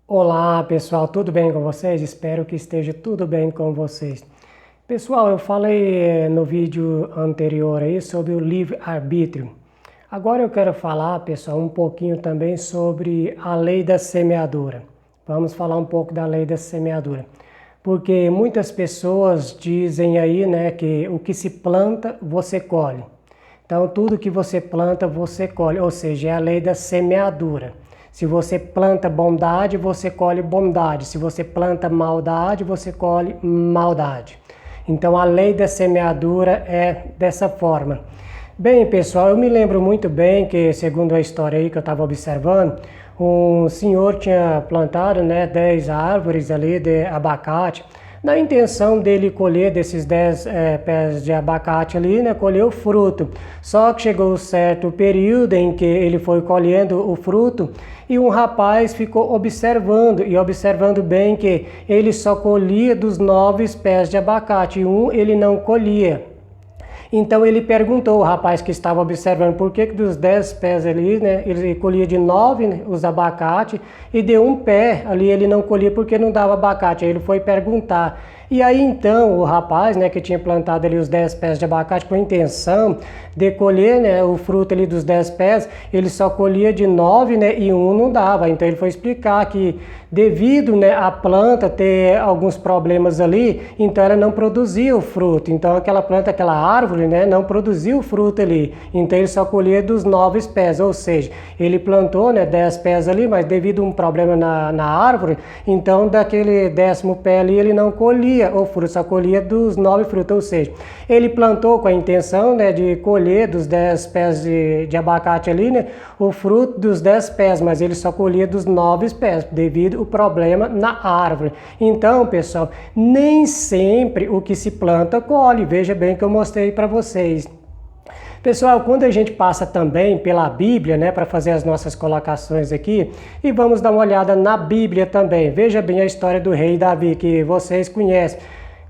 Olá pessoal, tudo bem com vocês? Espero que esteja tudo bem com vocês. Pessoal, eu falei no vídeo anterior aí sobre o livre-arbítrio. Agora eu quero falar, pessoal, um pouquinho também sobre a lei da semeadura. Vamos falar um pouco da lei da semeadura. Porque muitas pessoas dizem aí, né, que o que se planta, você colhe. Então, tudo que você planta, você colhe, ou seja, é a lei da semeadura. Se você planta bondade, você colhe bondade. Se você planta maldade, você colhe maldade. Então, a lei da semeadura é dessa forma. Bem, pessoal, eu me lembro muito bem que, segundo a história aí que eu estava observando, um senhor tinha plantado, né, 10 árvores ali de abacate, na intenção dele colher desses 10 pés de abacate ali, né, colher o fruto. Só que chegou um certo período em que ele foi colhendo o fruto e um rapaz ficou observando bem que ele só colhia dos 9 pés de abacate e um ele não colhia. Então ele perguntou, o rapaz que estava observando, por que dos 10 pés ali, né, ele colhia de 9, né, os abacate, e de um pé ali ele não colhia porque não dava abacate. Aí ele foi perguntar. E aí então o rapaz, né, que tinha plantado ali os 10 pés de abacate com a intenção de colher, né, o fruto ali dos 10 pés, ele só colhia de 9, né, e um não dava. Então ele foi explicar que devido, né, a planta ter alguns problemas ali, então ela não produzia o fruto. Então aquela planta, aquela árvore, né, não produzia o fruto ali. Então ele só colhia dos 9 pés, ou seja, ele plantou, né, 10 pés ali, mas devido a um problema na árvore, então daquele 10º pé ali ele não colhia o fruto, só colhia dos 9 frutos, ou seja, ele plantou com a intenção, né, de colher dos 10 pés de abacate ali, né, o fruto dos 10 pés, mas ele só colhia dos 9 pés, devido ao problema na árvore. Então, pessoal, nem sempre o que se planta colhe, veja bem que eu mostrei para vocês. Pessoal, quando a gente passa também pela Bíblia, né, para fazer as nossas colocações aqui, e vamos dar uma olhada na Bíblia também. Veja bem a história do rei Davi, que vocês conhecem,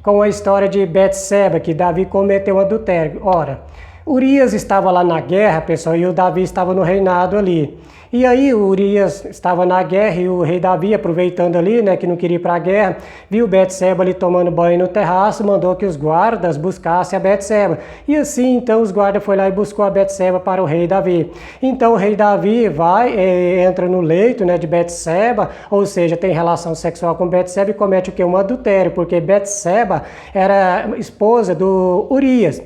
com a história de Betseba, que Davi cometeu um adultério. Ora, Urias estava lá na guerra, pessoal, e o Davi estava no reinado ali. E aí o Urias estava na guerra e o rei Davi, aproveitando ali, né, que não queria ir para a guerra, viu Betseba ali tomando banho no terraço, mandou que os guardas buscassem a Betseba. E assim, então, os guardas foram lá e buscou a Betseba para o rei Davi. Então, o rei Davi vai, entra no leito, né, de Betseba, ou seja, tem relação sexual com Betseba e comete o quê? Um adultério, porque Betseba era esposa do Urias,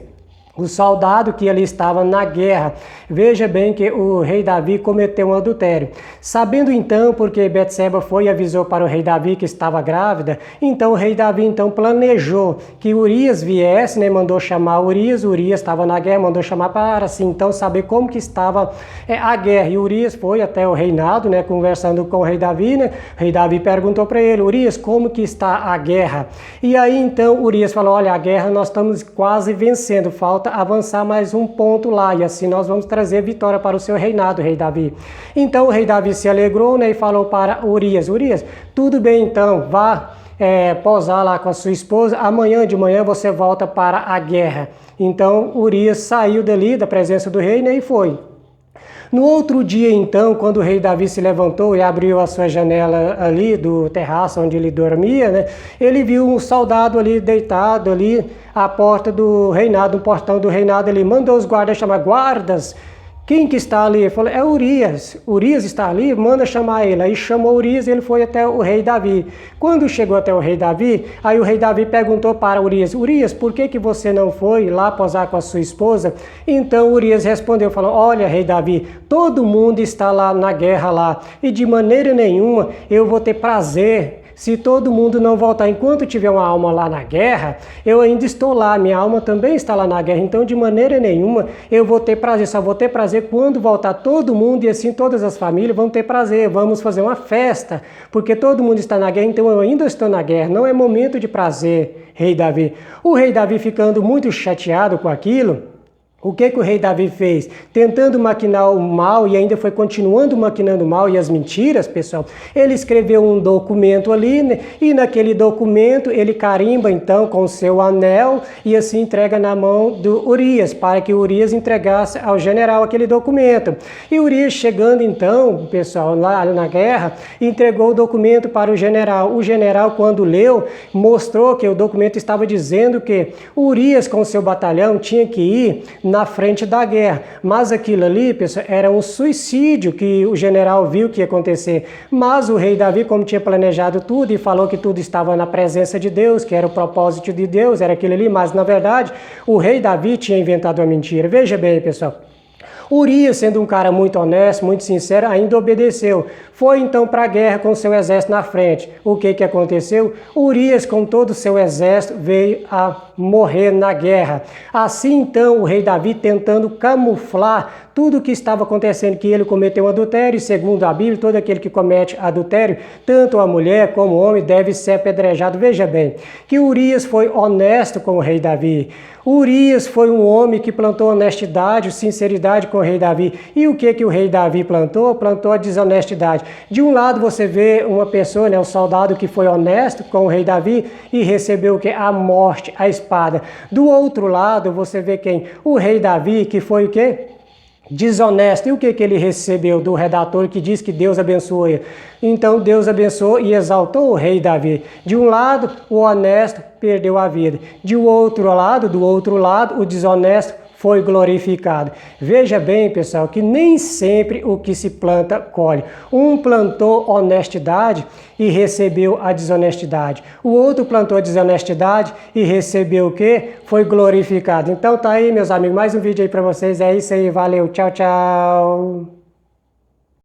o soldado que ali estava na guerra. Veja bem que o rei Davi cometeu um adultério. Sabendo então, porque Betseba foi e avisou para o rei Davi que estava grávida, então o rei Davi então planejou que Urias viesse, né, mandou chamar Urias estava na guerra, mandou chamar para assim, então saber como que estava a guerra. E Urias foi até o reinado, né, conversando com o rei Davi, né? O rei Davi perguntou para ele, Urias, como que está a guerra? E aí então Urias falou, olha, a guerra nós estamos quase vencendo, falta avançar mais um ponto lá, e assim nós vamos trazer vitória para o seu reinado, rei Davi. Então o rei Davi se alegrou, né, e falou para Urias, tudo bem então, vá posar lá com a sua esposa, amanhã de manhã você volta para a guerra. Então Urias saiu dali da presença do rei, né, e foi. No outro dia, então, quando o rei Davi se levantou e abriu a sua janela ali do terraço onde ele dormia, né, ele viu um soldado ali deitado ali à porta do reinado, no portão do reinado. Ele mandou os guardas chamar, guardas, quem que está ali? Ele falou, é Urias. Urias está ali? Manda chamar ele. Aí chamou Urias e ele foi até o rei Davi. Quando chegou até o rei Davi, aí o rei Davi perguntou para Urias, por que você não foi lá posar com a sua esposa? Então Urias respondeu, falou, olha, rei Davi, todo mundo está lá na guerra lá, e de maneira nenhuma eu vou ter prazer se todo mundo não voltar. Enquanto tiver uma alma lá na guerra, eu ainda estou lá, minha alma também está lá na guerra, então de maneira nenhuma eu vou ter prazer, só vou ter prazer quando voltar todo mundo, e assim todas as famílias vão ter prazer, vamos fazer uma festa, porque todo mundo está na guerra, então eu ainda estou na guerra, não é momento de prazer, rei Davi. O rei Davi, ficando muito chateado com aquilo, O que o rei Davi fez? Tentando maquinar o mal e ainda foi continuando maquinando o mal e as mentiras, pessoal. Ele escreveu um documento ali, né? E naquele documento ele carimba então com o seu anel e assim entrega na mão do Urias, para que Urias entregasse ao general aquele documento. E Urias chegando então, pessoal, lá na guerra, entregou o documento para o general. O general, quando leu, mostrou que o documento estava dizendo que Urias com o seu batalhão tinha que ir na frente da guerra, mas aquilo ali, pessoal, era um suicídio que o general viu que ia acontecer, mas o rei Davi, como tinha planejado tudo e falou que tudo estava na presença de Deus, que era o propósito de Deus, era aquilo ali, mas na verdade o rei Davi tinha inventado uma mentira. Veja bem, pessoal, Urias, sendo um cara muito honesto, muito sincero, ainda obedeceu. Foi então para a guerra com seu exército na frente. O que aconteceu? Urias, com todo o seu exército, veio a morrer na guerra. Assim então o rei Davi, tentando camuflar tudo o que estava acontecendo, que ele cometeu adultério, e segundo a Bíblia, todo aquele que comete adultério, tanto a mulher como o homem, deve ser apedrejado. Veja bem, que Urias foi honesto com o rei Davi. Urias foi um homem que plantou honestidade, sinceridade com o rei Davi. E o que o rei Davi plantou? Plantou a desonestidade. De um lado você vê uma pessoa, né, um soldado que foi honesto com o rei Davi e recebeu o que? A morte, a espada. Do outro lado você vê quem? O rei Davi, que foi o quê? Desonesto. E o que ele recebeu do redator que diz que Deus abençoou ele? Então Deus abençoou e exaltou o rei Davi. De um lado, o honesto perdeu a vida. Do outro lado, o desonesto foi glorificado. Veja bem, pessoal, que nem sempre o que se planta, colhe. Um plantou honestidade e recebeu a desonestidade. O outro plantou a desonestidade e recebeu o quê? Foi glorificado. Então tá aí, meus amigos, mais um vídeo aí para vocês. É isso aí, valeu, tchau, tchau.